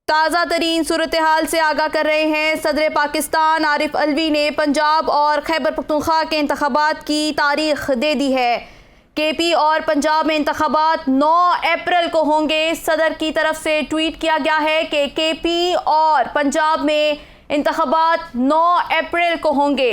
تازہ ترین صورتحال سے آگاہ کر رہے ہیں صدر پاکستان عارف علوی نے پنجاب اور خیبر پختونخوا کے انتخابات کی تاریخ دے دی ہے۔ کے پی اور پنجاب میں انتخابات 9 اپریل کو ہوں گے۔ صدر کی طرف سے ٹویٹ کیا گیا ہے کہ کے پی اور پنجاب میں انتخابات 9 اپریل کو ہوں گے۔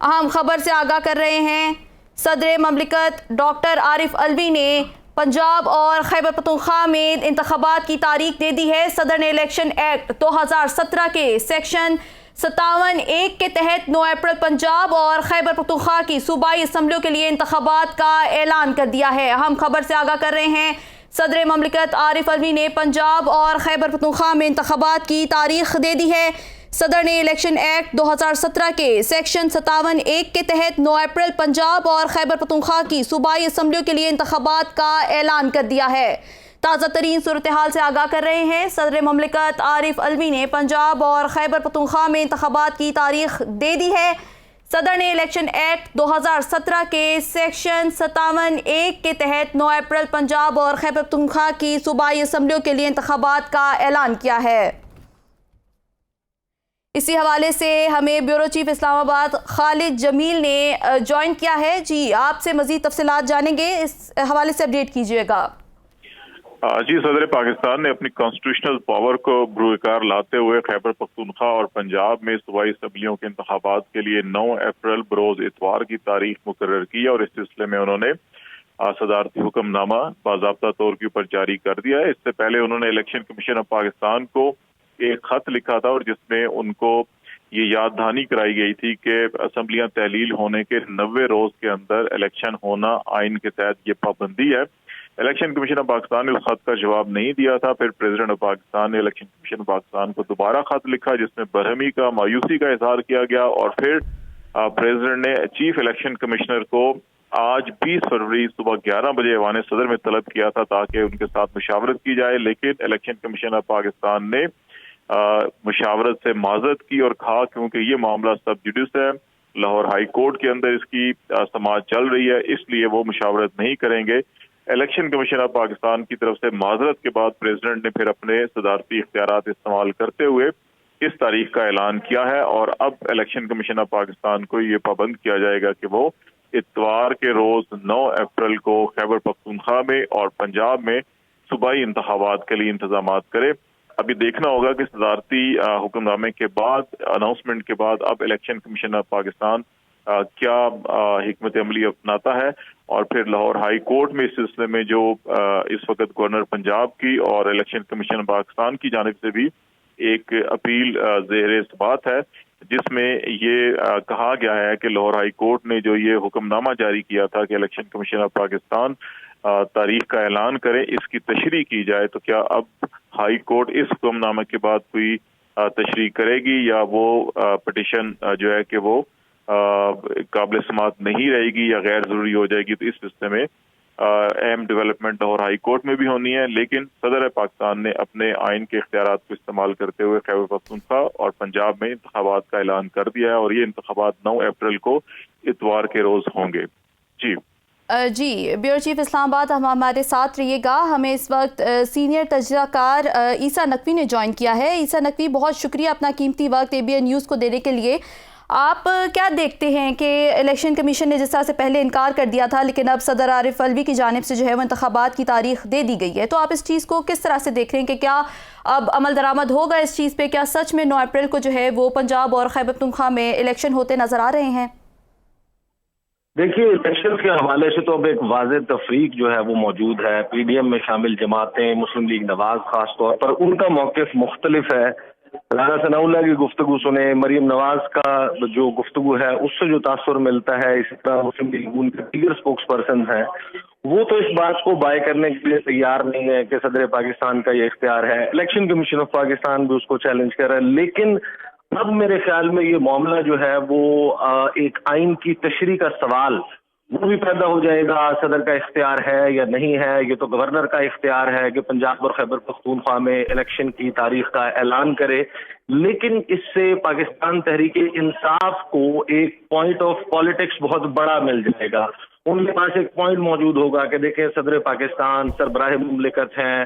اہم خبر سے آگاہ کر رہے ہیں صدر مملکت ڈاکٹر عارف علوی نے پنجاب اور خیبر پختونخوا میں انتخابات کی تاریخ دے دی ہے۔ صدر نے الیکشن ایکٹ 2017 کے سیکشن 57(1) کے تحت 9 اپریل پنجاب اور خیبر پختونخوا کی صوبائی اسمبلیوں کے لیے انتخابات کا اعلان کر دیا ہے۔ اہم خبر سے آگاہ کر رہے ہیں صدر مملکت عارف علوی نے پنجاب اور خیبر پختونخوا میں انتخابات کی تاریخ دے دی ہے۔ صدر نے الیکشن ایکٹ 2017 کے سیکشن 57(1) کے تحت 9 اپریل پنجاب اور خیبر پختونخوا کی صوبائی اسمبلیوں کے لیے انتخابات کا اعلان کر دیا ہے۔ تازہ ترین صورتحال سے آگاہ کر رہے ہیں صدر مملکت عارف علوی نے پنجاب اور خیبر پختونخوا میں انتخابات کی تاریخ دے دی ہے۔ صدر نے الیکشن ایکٹ 2017 کے سیکشن 57(1) کے تحت 9 اپریل پنجاب اور خیبر پختونخوا کی صوبائی اسمبلیوں کے لیے انتخابات کا اعلان کیا ہے۔ اسی حوالے سے ہمیں بیورو چیف اسلام آباد خالد جمیل نے جوائن کیا ہے۔ جی، آپ سے مزید تفصیلات جانیں گے، اس حوالے سے اپڈیٹ کیجیے گا۔ جی، صدر پاکستان نے اپنی کانسٹیٹیوشنل پاور کو بروکار لاتے ہوئے خیبر پختونخوا اور پنجاب میں صوبائی اسمبلیوں کے انتخابات کے لیے 9 اپریل بروز اتوار کی تاریخ مقرر کی اور اس سلسلے میں انہوں نے صدارتی حکم نامہ باضابطہ طور کے اوپر جاری کر دیا ہے۔ اس سے پہلے انہوں نے الیکشن کمیشن آف پاکستان کو ایک خط لکھا تھا اور جس میں ان کو یہ یاد دہانی کرائی گئی تھی کہ اسمبلیاں تحلیل ہونے کے 90 روز کے اندر الیکشن ہونا آئین کے تحت یہ پابندی ہے۔ الیکشن کمیشن آف پاکستان نے اس خط کا جواب نہیں دیا تھا۔ پھر پریزیڈنٹ آف پاکستان نے الیکشن کمیشن آف پاکستان کو دوبارہ خط لکھا جس میں برہمی کا مایوسی کا اظہار کیا گیا اور پھر پریزیڈنٹ نے چیف الیکشن کمشنر کو آج 20 فروری صبح 11 بجے ایوان صدر میں طلب کیا تھا تاکہ ان کے ساتھ مشاورت کی جائے، لیکن الیکشن کمیشن آف پاکستان نے مشاورت سے معذرت کی اور کہا کیونکہ یہ معاملہ سب جوڈس ہے، لاہور ہائی کورٹ کے اندر اس کی سماعت چل رہی ہے، اس لیے وہ مشاورت نہیں کریں گے۔ الیکشن کمیشن آف پاکستان کی طرف سے معذرت کے بعد پریزیڈنٹ نے پھر اپنے صدارتی اختیارات استعمال کرتے ہوئے اس تاریخ کا اعلان کیا ہے اور اب الیکشن کمیشن آف پاکستان کو یہ پابند کیا جائے گا کہ وہ اتوار کے روز 9 اپریل کو خیبر پختونخوا میں اور پنجاب میں صوبائی انتخابات کے لیے انتظامات کرے۔ ابھی دیکھنا ہوگا کہ صدارتی حکم نامے کے بعد، اناؤنسمنٹ کے بعد اب الیکشن کمیشن آف پاکستان کیا حکمت عملی اپناتا ہے اور پھر لاہور ہائی کورٹ میں اس سلسلے میں جو اس وقت گورنر پنجاب کی اور الیکشن کمیشن پاکستان کی جانب سے بھی ایک اپیل زیر ثبات ہے جس میں یہ کہا گیا ہے کہ لاہور ہائی کورٹ نے جو یہ حکم نامہ جاری کیا تھا کہ الیکشن کمیشن آف پاکستان تاریخ کا اعلان کرے، اس کی تشریح کی جائے، تو کیا اب ہائی کورٹ اس حکم نامے کے بعد کوئی تشریح کرے گی یا وہ پٹیشن جو ہے کہ وہ قابل سماعت نہیں رہے گی یا غیر ضروری ہو جائے گی؟ تو اس سلسلے میں اہم ڈیولپمنٹ لاہور ہائی کورٹ میں بھی ہونی ہے، لیکن صدر پاکستان نے اپنے آئین کے اختیارات کو استعمال کرتے ہوئے خیبر پختونخوا اور پنجاب میں انتخابات کا اعلان کر دیا ہے اور یہ انتخابات 9 اپریل کو اتوار کے روز ہوں گے۔ جی، بیورو چیف اسلام آباد ہمارے ساتھ رہیے گا۔ ہمیں اس وقت سینئر تجزیہ کار عیسیٰ نقوی نے جوائن کیا ہے۔ عیسیٰ نقوی، بہت شکریہ اپنا قیمتی وقت ABN نیوز کو دینے کے لیے۔ آپ کیا دیکھتے ہیں کہ الیکشن کمیشن نے جس طرح سے پہلے انکار کر دیا تھا لیکن اب صدر عارف علوی کی جانب سے جو ہے وہ انتخابات کی تاریخ دے دی گئی ہے، تو آپ اس چیز کو کس طرح سے دیکھ رہے ہیں کہ کیا اب عمل درآمد ہوگا اس چیز پہ؟ کیا سچ میں 9 اپریل کو جو ہے وہ پنجاب اور خیبر پختونخوا میں الیکشن ہوتے نظر آ رہے ہیں؟ دیکھیے، الیکشن کے حوالے سے تو اب ایک واضح تفریق جو ہے وہ موجود ہے۔ PDM میں شامل جماعتیں، مسلم لیگ نواز خاص طور پر، ان کا موقف مختلف ہے۔ رانا ثناء اللہ کی گفتگو سنیں، مریم نواز کا جو گفتگو ہے اس سے جو تاثر ملتا ہے، اسی طرح مسلم لیگ ان کے دیگر اسپوکس پرسن ہیں، وہ تو اس بات کو بائے کرنے کے لیے تیار نہیں ہے کہ صدر پاکستان کا یہ اختیار ہے۔ الیکشن کمیشن آف پاکستان بھی اس کو چیلنج کر رہا ہے، لیکن اب میرے خیال میں یہ معاملہ جو ہے وہ ایک آئین کی تشریح کا سوال وہ بھی پیدا ہو جائے گا۔ صدر کا اختیار ہے یا نہیں ہے، یہ تو گورنر کا اختیار ہے کہ پنجاب اور خیبر پختونخوا میں الیکشن کی تاریخ کا اعلان کرے، لیکن اس سے پاکستان تحریک انصاف کو ایک پوائنٹ آف پالیٹکس بہت بڑا مل جائے گا۔ ان کے پاس ایک پوائنٹ موجود ہوگا کہ دیکھیں صدر پاکستان سربراہ مملکت ہیں،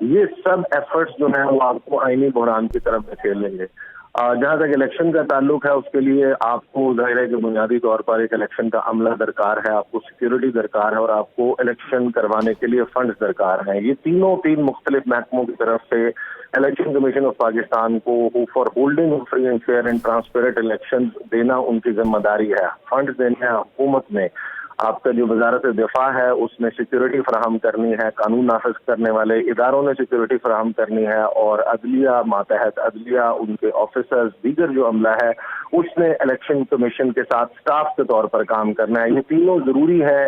یہ سب ایفرٹس جو ہیں وہ آپ کو آئینی بحران کی طرف دھکیل لیں گے۔ جہاں تک الیکشن کا تعلق ہے، اس کے لیے آپ کو ظاہر ہے کہ بنیادی طور پر ایک الیکشن کا عملہ درکار ہے، آپ کو سیکیورٹی درکار ہے، اور آپ کو الیکشن کروانے کے لیے فنڈز درکار ہیں۔ یہ تین مختلف محکموں کی طرف سے الیکشن کمیشن آف پاکستان کو for holding free and fair and transparent election دینا ان کی ذمہ داری ہے۔ فنڈز دینے ہیں حکومت نے، آپ کا جو وزارت دفاع ہے اس نے سیکیورٹی فراہم کرنی ہے، قانون نافذ کرنے والے اداروں نے سیکیورٹی فراہم کرنی ہے، اور عدلیہ، ماتحت عدلیہ، ان کے آفیسرز، دیگر جو عملہ ہے اس نے الیکشن کمیشن کے ساتھ سٹاف کے طور پر کام کرنا ہے۔ یہ تینوں ضروری ہیں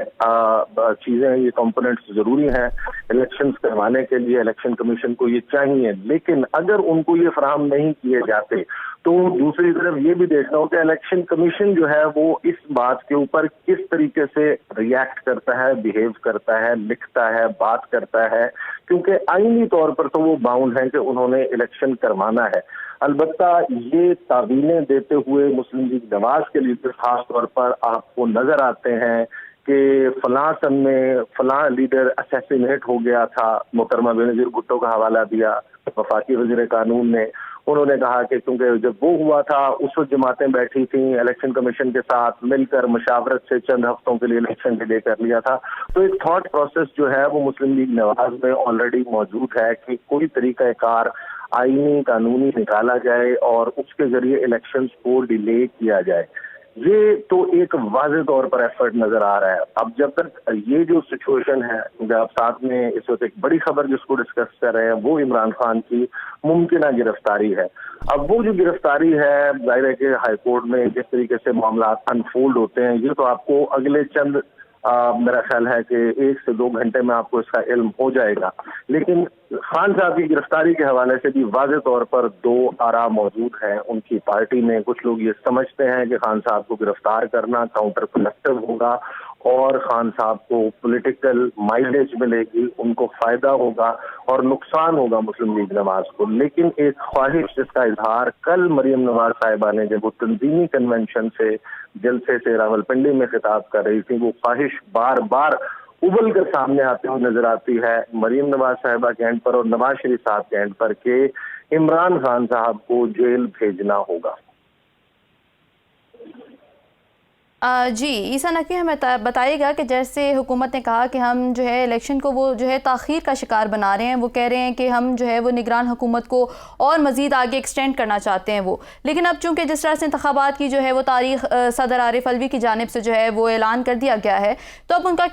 چیزیں، یہ کمپوننٹس ضروری ہیں الیکشنز کروانے کے لیے۔ الیکشن کمیشن کو یہ چاہیے، لیکن اگر ان کو یہ فراہم نہیں کیے جاتے تو دوسری طرف یہ بھی دیکھنا ہو کہ الیکشن کمیشن جو ہے وہ اس بات کے اوپر کس طریقے سے ریئیکٹ کرتا ہے، بیہیو کرتا ہے، لکھتا ہے، بات کرتا ہے، کیونکہ آئینی طور پر تو وہ باؤنڈ ہیں کہ انہوں نے الیکشن کروانا ہے۔ البتہ یہ تعبیریں دیتے ہوئے مسلم لیگ نواز کے لیے خاص طور پر آپ کو نظر آتے ہیں کہ فلاں سن میں فلاں لیڈر اسیسینیٹ ہو گیا تھا۔ محترمہ بینظیر بھٹو کا حوالہ دیا وفاقی وزیر قانون نے، انہوں نے کہا کہ کیونکہ جب وہ ہوا تھا اس وقت جماعتیں بیٹھی تھیں الیکشن کمیشن کے ساتھ مل کر مشاورت سے چند ہفتوں کے لیے الیکشن ڈیلے کر لیا تھا۔ تو ایک تھاٹ پروسیس جو ہے وہ مسلم لیگ نواز میں آلریڈی موجود ہے کہ کوئی طریقہ کار آئینی قانونی نکالا جائے اور اس کے ذریعے الیکشنز کو ڈیلے کیا جائے۔ یہ تو ایک واضح طور پر ایفرٹ نظر آ رہا ہے۔ اب جب تک یہ جو سچویشن ہے، جب ساتھ میں اس وقت ایک بڑی خبر جس کو ڈسکس کر رہے ہیں وہ عمران خان کی ممکنہ گرفتاری ہے۔ اب وہ جو گرفتاری ہے، ظاہر ہے کہ ہائی کورٹ میں جس طریقے سے معاملات انفولڈ ہوتے ہیں، یہ تو آپ کو اگلے چند میرا خیال ہے کہ 1 سے 2 گھنٹے میں آپ کو اس کا علم ہو جائے گا۔ لیکن خان صاحب کی گرفتاری کے حوالے سے بھی واضح طور پر 2 آراء موجود ہیں ان کی پارٹی میں۔ کچھ لوگ یہ سمجھتے ہیں کہ خان صاحب کو گرفتار کرنا کاؤنٹر پروڈکٹیو ہوگا اور خان صاحب کو پولیٹیکل مائلیج ملے گی، ان کو فائدہ ہوگا اور نقصان ہوگا مسلم لیگ نواز کو۔ لیکن ایک خواہش جس کا اظہار کل مریم نواز صاحبہ نے جب وہ تنظیمی کنونشن سے جلسے سے راولپنڈی میں خطاب کر رہی تھی، وہ خواہش بار بار ابل کر سامنے آتے ہوئے نظر آتی ہے مریم نواز صاحبہ کے اینڈ پر اور نواز شریف صاحب کے اینڈ پر کہ عمران خان صاحب کو جیل بھیجنا ہوگا۔ جی عیسیٰ نقوی ہمیں بتائیے گا کہ جیسے حکومت نے کہا کہ ہم جو ہے الیکشن کو وہ جو ہے تاخیر کا شکار بنا رہے ہیں، وہ کہہ رہے ہیں کہ ہم جو ہے وہ نگران حکومت کو اور مزید آگے ایکسٹینڈ کرنا چاہتے ہیں وہ، لیکن اب چونکہ جس طرح سے انتخابات کی جو ہے وہ تاریخ صدر عارف الوی کی جانب سے جو ہے وہ اعلان کر دیا گیا ہے، تو اب ان کا